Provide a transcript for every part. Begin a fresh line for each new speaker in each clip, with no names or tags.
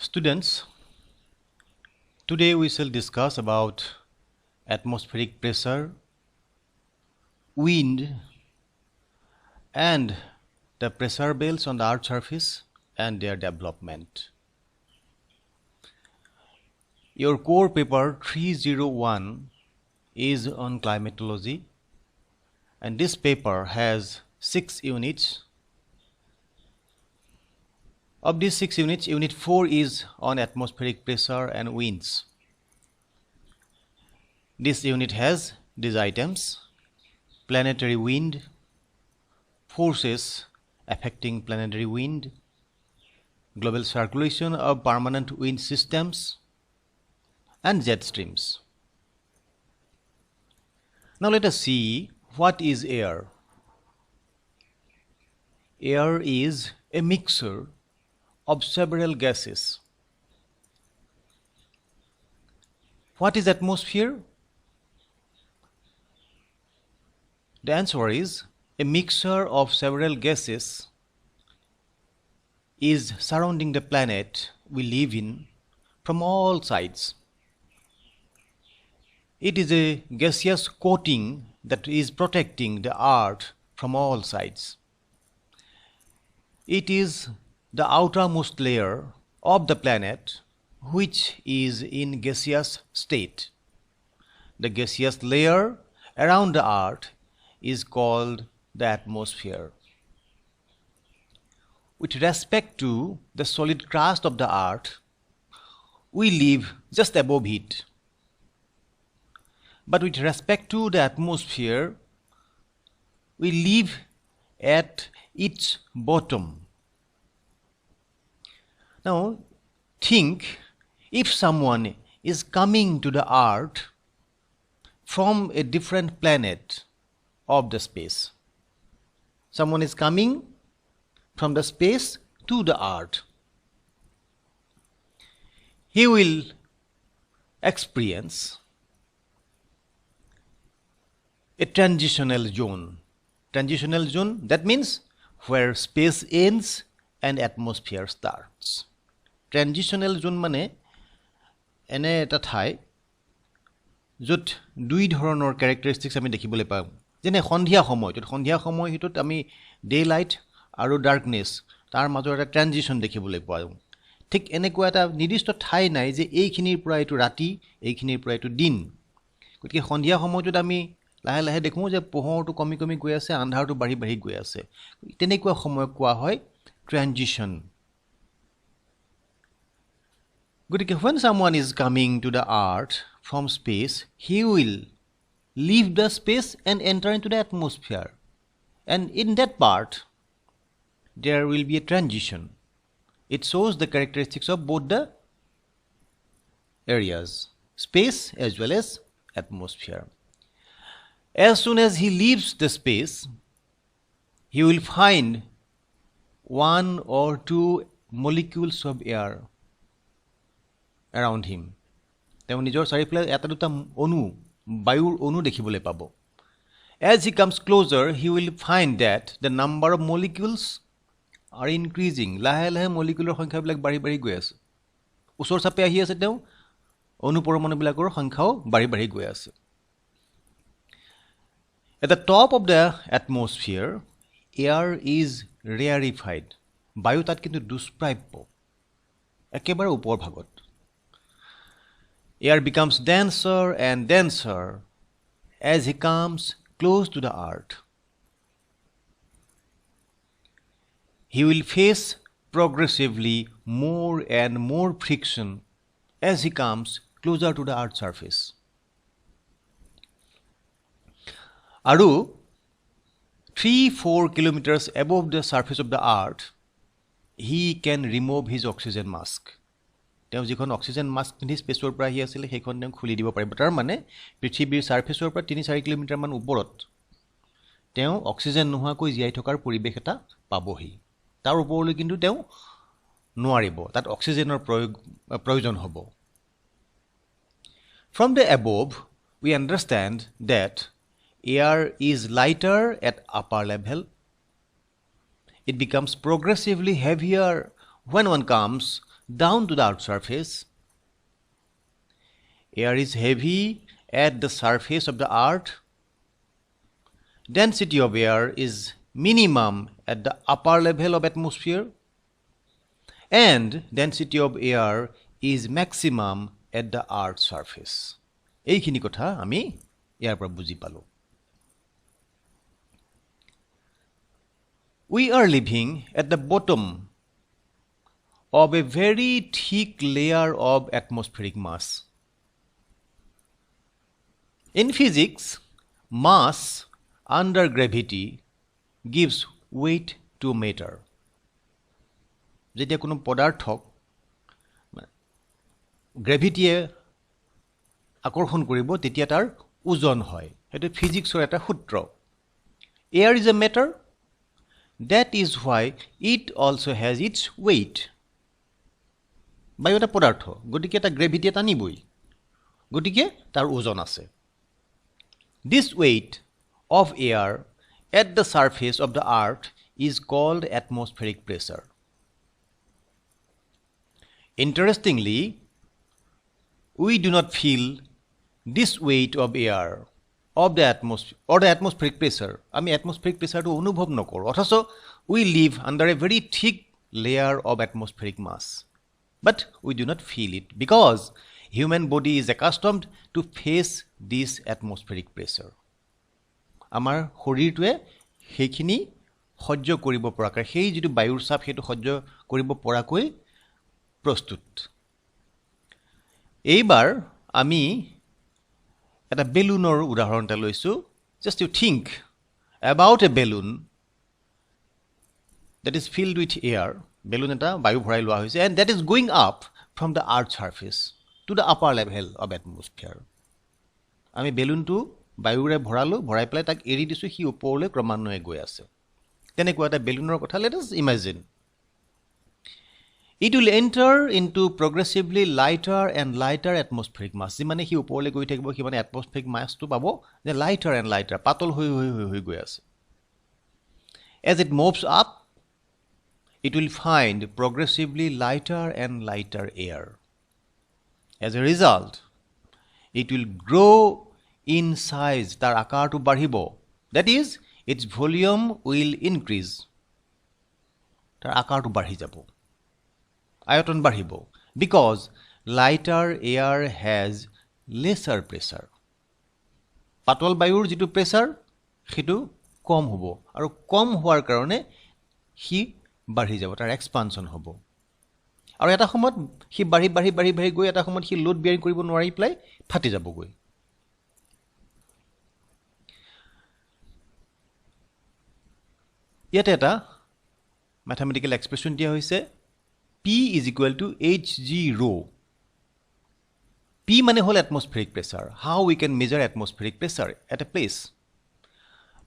Students, today we shall discuss about atmospheric pressure, wind, and the pressure belts on the Earth's surface and their development. Your core paper 301 is on climatology, and this paper has 6 units. Of these 6 units, Unit 4 is on atmospheric pressure and winds. This unit has these items: planetary wind, forces affecting planetary wind, global circulation of permanent wind systems, and jet streams. Now let us see what is air. Air is a mixture of several gases. What is atmosphere? The answer is a mixture of several gases is surrounding the planet we live in from all sides. It is a gaseous coating that is protecting the earth from all sides. It is the outermost layer of the planet which is in gaseous state. The gaseous layer around the earth is called the atmosphere. With respect to the solid crust of the earth, we live just above it. But with respect to the atmosphere, we live at its bottom. Now, think if someone is coming to the earth from a different planet of the space. Someone is coming from the space to the earth. He will experience a transitional zone. Transitional zone, that means where space ends and atmosphere starts. Transitional zone মানে এনে এটা ঠাই য'ত দুই ধৰণৰ ক্যাৰেক্টাৰিষ্টিক্স আমি দেখিবলৈ পাওঁ। যেনে সন্ধিয়া সময়টোত আমি ডে লাইট আৰু ডাৰ্কনেছ তাৰ মাজৰ এটা ট্ৰানজিশন দেখিবলৈ পাওঁ। ঠিক এনেকুৱা এটা নিৰ্দিষ্ট ঠাই নাই যে এইখিনিৰ পৰা এইটো ৰাতি, এইখিনিৰ পৰা এইটো দিন। গতিকে সন্ধিয়া সময়টোত আমি লাহে লাহে দেখোঁ যে পোহৰটো কমি কমি গৈ আছে, আন্ধাৰটো বাঢ়ি বাঢ়ি গৈ আছে। তেনেকুৱা সময়ক কোৱা হয় ট্ৰানজিশন। গতিকে when someone is coming to the earth from space, he will leave the space and enter into the atmosphere. And in that part, there will be a transition. It shows the characteristics of both the areas, space as well as atmosphere. As soon as he leaves the space, he will find one or two molecules of air around him. তেওঁ নিজৰ চাৰিওফালে এটা দুটা অণু, বায়ুৰ অণু দেখিবলৈ পাব। As he comes closer, he will find that the number of molecules are increasing. লাহে লাহে মলিকুলৰ সংখ্যাবিলাক বাঢ়ি বাঢ়ি গৈ আছে। ওচৰ চাপে আহি আছে, তেওঁ অণু পৰমাণুবিলাকৰ সংখ্যাও বাঢ়ি বাঢ়ি গৈ আছে। At the top of the atmosphere, air is rarefied. বায়ু তাত কিন্তু দুষ্প্ৰাপ্য, একেবাৰে ওপৰ ভাগত। Air becomes denser and denser as he comes close to the earth. He will face progressively more and more friction as he comes closer to the earth's surface. Aru 3-4 kilometers above the surface of the earth, he can remove his oxygen mask. তেওঁ যিখন oxygen mask পিন্ধি স্পেচৰ পৰা আহি আছিল সেইখন তেওঁ খুলি দিব পাৰিব। তাৰ মানে পৃথিৱীৰ সাৰফেচৰ পৰা 3-4 কিলোমিটাৰ মান ওপৰত তেওঁ অক্সিজেন নোহোৱাকৈ জীয়াই থকাৰ পৰিৱেশ এটা পাবহি। তাৰ ওপৰলৈ কিন্তু তেওঁ নোৱাৰিব, তাত অক্সিজেনৰ প্ৰয়োজন হ'ব। From the above, we understand that air is lighter at upper level. It becomes progressively heavier when one comes down to the earth's surface. Air is heavy at the surface of the earth. Density of air is minimum at the upper level of atmosphere. And density of air is maximum at the earth's surface. এইখিনি কথা আমি ইয়াৰ পৰা বুজি পালো. We are living at the bottom of a very thick layer of atmospheric mass. In physics, mass under gravity gives weight to matter. যেতিয়া কোনো পদাৰ্থক গ্ৰেভিটিয়ে আকৰ্ষণ কৰিব তেতিয়া তাৰ ওজন হয়. সেইটো ফিজিক্সৰ এটা সূত্ৰ. Air is a matter. That is why it also has its weight. বায়ু এটা পদাৰ্থ, গতিকে এটা গ্ৰেভিটিয়ে টানিবই, গতিকে তাৰ ওজন আছে. This weight of air at the surface of the earth is called atmospheric pressure. Interestingly, we do not feel this weight of air of the atmosphere or the atmospheric pressure. আমি atmospheric pressure to অনুভৱ নকৰো. অথচ we live under a very thick layer of atmospheric mass. But we do not feel it because human body is accustomed to face this atmospheric pressure. আমাৰ শৰীৰটোৱে সেইখিনি সহ্য কৰিব পৰাকৈ, সেই যিটো বায়ুৰ চাপ সেইটো সহ্য কৰিব পৰাকৈ প্ৰস্তুত. এইবাৰ আমি এটা বেলুনৰ উদাহৰণ এটা লৈছোঁ. Just you think about a balloon that is filled with air. Balloon এটা বায়ু ভৰাই লোৱা হৈছে and that is going up from the earth's surface to the upper level of atmosphere. আমি বেলুনটো বায়ুৰে ভৰালোঁ, ভৰাই পেলাই তাক এৰি দিছোঁ, সি ওপৰলৈ ক্ৰমান্বয়ে গৈ আছে. তেনেকুৱা এটা বেলুনৰ কথা let us imagine. It will enter into progressively lighter and lighter atmospheric mass. যিমানে সি ওপৰলৈ গৈ থাকিব সিমানে atmospheric massটো পাব যে lighter and lighter, পাতল হৈ গৈ আছে. As it moves up, it will find progressively lighter and lighter air. As a result, it will grow in size. তাৰ আকাৰটো বাঢ়িব. That is, its volume will increase. তাৰ আকাৰটো বাঢ়ি যাব, আয়তন বাঢ়িব, because lighter air has lesser pressure. পাতল বায়ুৰ যিটো প্ৰেছাৰ সেইটো কম হ'ব, আৰু কম হোৱাৰ কাৰণে সি বাঢ়ি যাব, তাৰ এক্সপানশ্যন হ'ব. আৰু এটা সময়ত সি বাঢ়ি গৈ এটা সময়ত সি লোড বিয়াৰিং কৰিব নোৱাৰি পেলাই ফাটি যাবগৈ. ইয়াতে এটা মেথামেটিকেল এক্সপ্ৰেছন দিয়া হৈছে. P is equal to hg rho. P মানে হ'ল atmospheric pressure. How we can measure atmospheric pressure at a place.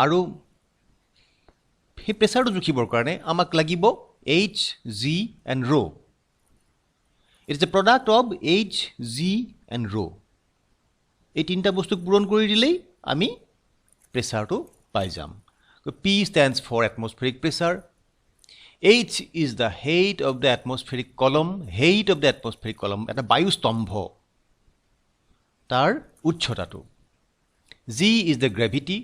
আৰু সেই প্ৰেছাৰটো জুখিবৰ কাৰণে আমাক লাগিব h, g and rho. It is a product of h, g and rho. এই তিনিটা বস্তুক পূৰণ কৰি দিলেই আমি প্ৰেছাৰটো পাই যাম. P stands for atmospheric pressure. H is the height of the atmospheric column. Height of the atmospheric column, এটা বায়ু স্তম্ভ, তাৰ উচ্চতাটো. G is the gravity,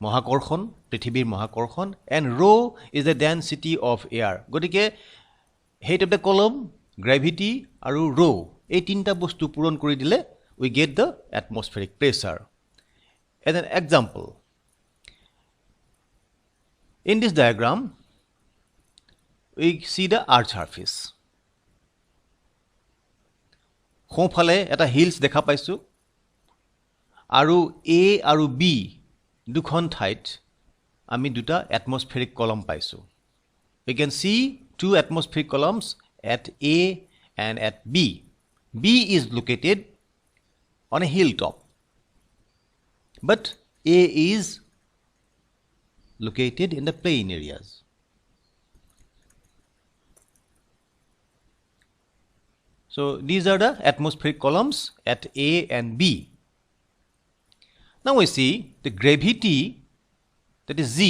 মহাকৰ্ষণ, পৃথিৱীৰ মহাকৰ্ষণ. And rho is the density of air. গতিকে height of the column, gravity আৰু rho, এই তিনিটা বস্তু পূৰণ কৰি দিলে we get the atmospheric pressure. As an example, in this diagram, we see the earth surface. সোঁফালে এটা হিলছ দেখা পাইছোঁ, আৰু A আৰু B দুখন ঠাইত আমি দুটা এটমস্ফেৰিক কলম পাইছোঁ. We can see two atmospheric columns at A and at B. B is located on a hilltop, but A is located in the plain areas. So these are the atmospheric columns at A and B. Now we see the gravity, that is G,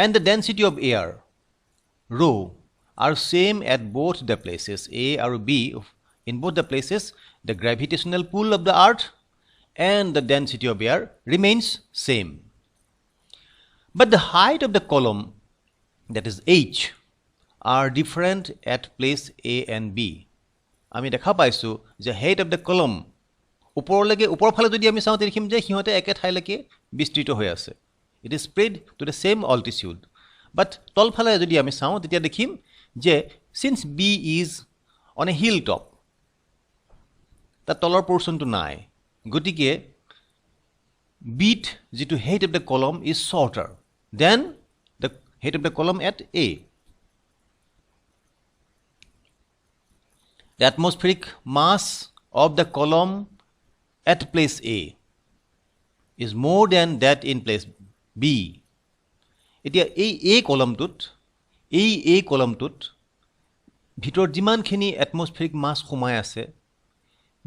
and the density of air, rho, are same at both the places A and B. In both the places, the gravitational pull of the earth and the density of air remains same. But the height of the column, that is H, are different at place A and B. আমি দেখা পাইছো যে height of the column উপৰ ফালে যদি আমি চাওঁ দেখিম যে হিহঁতে একে ঠাইলৈকে বিস্তৃত হৈ আছে. It is spread to the same altitude. But তল ফালে যদি আমি চাওঁ তেতিয়া দেখিম যে since B is on a hilltop, তাৰ তলৰ পোৰ্চনটো নাই, গতিকে Bত যিটো height of the column is shorter than the height of the column at A. The atmospheric mass of the column at place A is more than that in place B. এতিয়া A কলমটোত ভিতৰত যিমানখিনি atmospheric mass সোমাই আছে,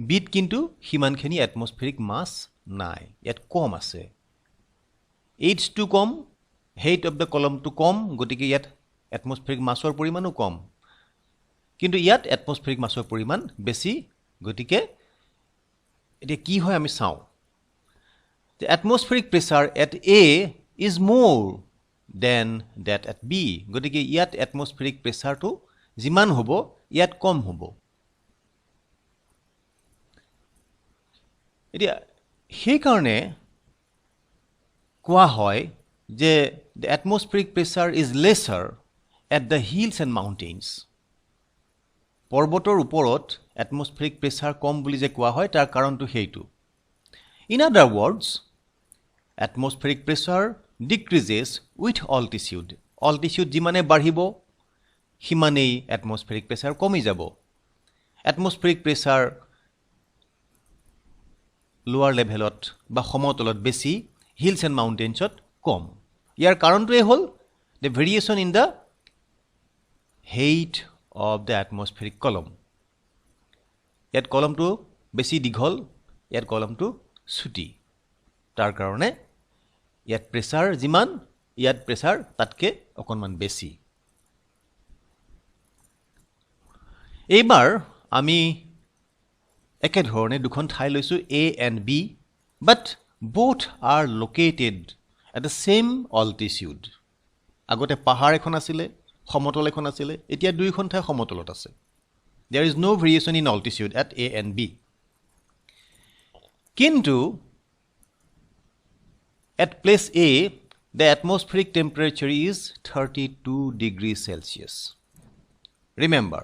Bত কিন্তু সিমানখিনি atmospheric mass নাই, ইয়াত কম আছে. H2 com, height of the column to কম, গতিকে ইয়াত atmospheric massৰ পৰিমাণো কম. কিন্তু ইয়াত atmospheric massৰ পৰিমাণ বেছি, গতিকে এতিয়া কি হয় আমি চাওঁ. The atmospheric pressure at A is more than that at B. গতিকে ইয়াত atmospheric pressureটো যিমান হ'ব ইয়াত কম হ'ব. এতিয়া সেইকাৰণে কোৱা হয় যে the atmospheric pressure is lesser at the hills and mountains. পৰ্বতৰ ওপৰত atmospheric pressure কম বুলি যে কোৱা হয় তাৰ কাৰণটো সেইটো. In other words, atmospheric pressure decreases with altitude. Altitude যিমানে বাঢ়িব সিমানেই atmospheric pressure কমি যাব. Atmospheric pressure lower levelত বা সমতলত বেছি, hills and mountainsত কম. ইয়াৰ কাৰণটোৱে হ'ল the variation in the height of the atmospheric column. ইয়াত কলমটো বেছি দীঘল, ইয়াত কলমটো ছুটি. তাৰ কাৰণে ইয়াত প্ৰেছাৰ যিমান, ইয়াত প্ৰেছাৰ তাতকে অকণমান বেছি. এইবাৰ আমি একেধৰণে দুখন ঠাই লৈছোঁ A and B, but both are located at the same altitude. আগতে পাহাৰ এখন আছিলে, সমতল এখন আছিলে, এতিয়া দুইখন ঠাই সমতলত আছে. There is no variation in altitude at A and B. কিন্তু at place A, the atmospheric temperature is 32 degrees Celsius. Remember,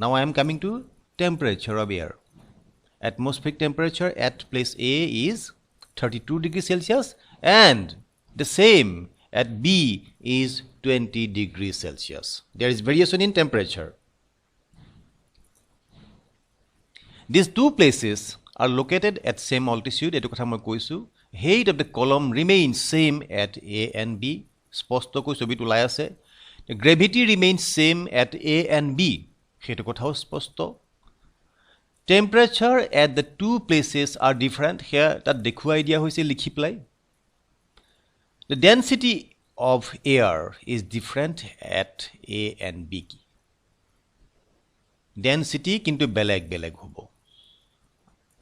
now I am coming to temperature of air. Atmospheric temperature at place A is 32 degrees Celsius and the same at B is 20 degrees Celsius. There is variation in temperature. These two places are located at same altitude. etu kotha moi koisu. Height of the column remains same at A and B. Sposto koi chobit ulai ase. The gravity remains same at A and B. Hetu kothao sposto. Temperature at the two places are different. Here tat dekhuai dia hoise likhi pelai. The density of air is different at A and B. Density kintu beleg hobo.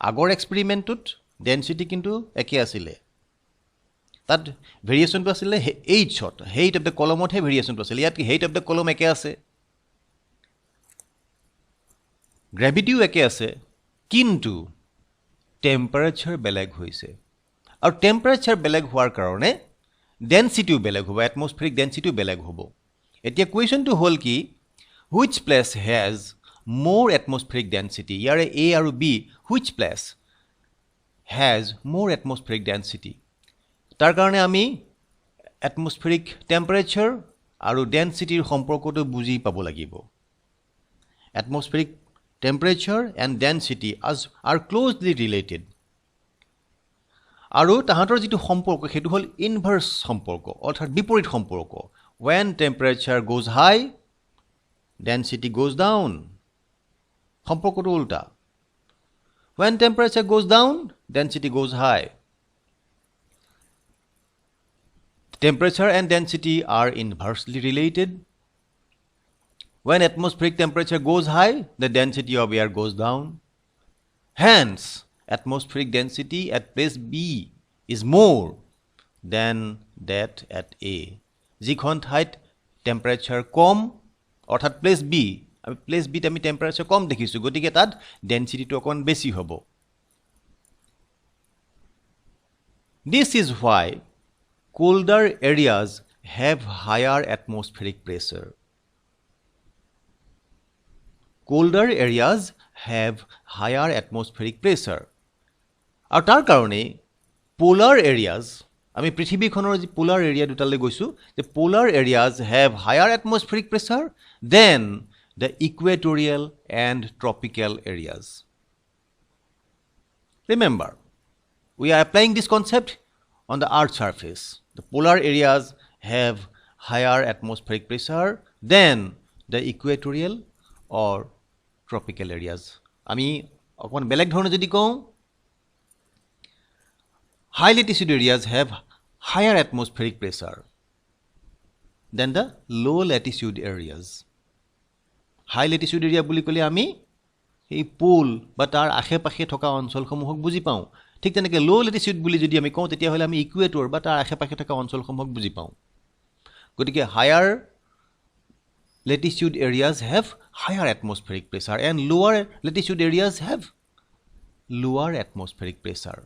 আগৰ এক্সপেৰিমেণ্টটোত density কিন্তু একে আছিলে, তাত ভেৰিয়েশ্যনটো আছিলে H-ত, height of the columnতহে ভেৰিয়েশ্যনটো আছিলে. ইয়াত height of the column একে আছে, গ্ৰেভিটিও একে আছে, কিন্তু টেম্পাৰেচাৰ বেলেগ হৈছে. আৰু টেম্পাৰেচাৰ বেলেগ হোৱাৰ কাৰণে ডেনচিটিও বেলেগ হ'ব, এটমস্ফেৰিক ডেনচিটিও বেলেগ হ'ব. এতিয়া কুৱেশ্যনটো হ'ল কি, which place has more atmospheric density? Yare A or B, which place has more atmospheric density? Tar karone ami atmospheric temperature aru density er সম্পর্কটো বুজি পাব লাগিব. Atmospheric temperature and density are closely related. Aru tahator jitu সম্পর্ক সেটো হল inverse সম্পর্ক, অর্থাৎ বিপরীত সম্পর্ক. When temperature goes high, density goes down. সম্পর্কটো উল্টা. When temperature goes down, density goes high. Temperature and density are inversely related. When atmospheric temperature goes high, the density of air goes down. Hence, atmospheric density at place B is more than that at A. যিখন ঠাইত temperature কম অৰ্থাৎ place B, place B আমি temperature কম দেখিছো, গতিকে তাত density টো অকণ বেছি হ'ব. This is why colder areas have higher atmospheric pressure. Colder areas have higher atmospheric pressure. আৰু তাৰ কাৰণে polar areas, আমি পৃথিৱীখনৰ যি polar area দুটালৈ গৈছো, the polar areas have higher atmospheric pressure than the equatorial and tropical areas. Remember, we are applying this concept on the Earth's surface. The polar areas have higher atmospheric pressure than the equatorial or tropical areas. আমি অকণ বেলেগ ধৰণে যদি কওঁ, high latitude areas have higher atmospheric pressure than the low latitude areas. High latitude area বুলি ক'লে আমি এই পোল বা তাৰ আশে-পাশে থকা অঞ্চলসমূহক বুজি পাওঁ. ঠিক তেনেকৈ লো লেটিচিউড বুলি যদি আমি কওঁ, তেতিয়াহ'লে আমি ইকুৱেটৰ বা তাৰ আশে-পাশে থকা অঞ্চলসমূহক বুজি পাওঁ. গতিকে higher latitude areas have higher atmospheric pressure and lower latitude areas have lower atmospheric pressure.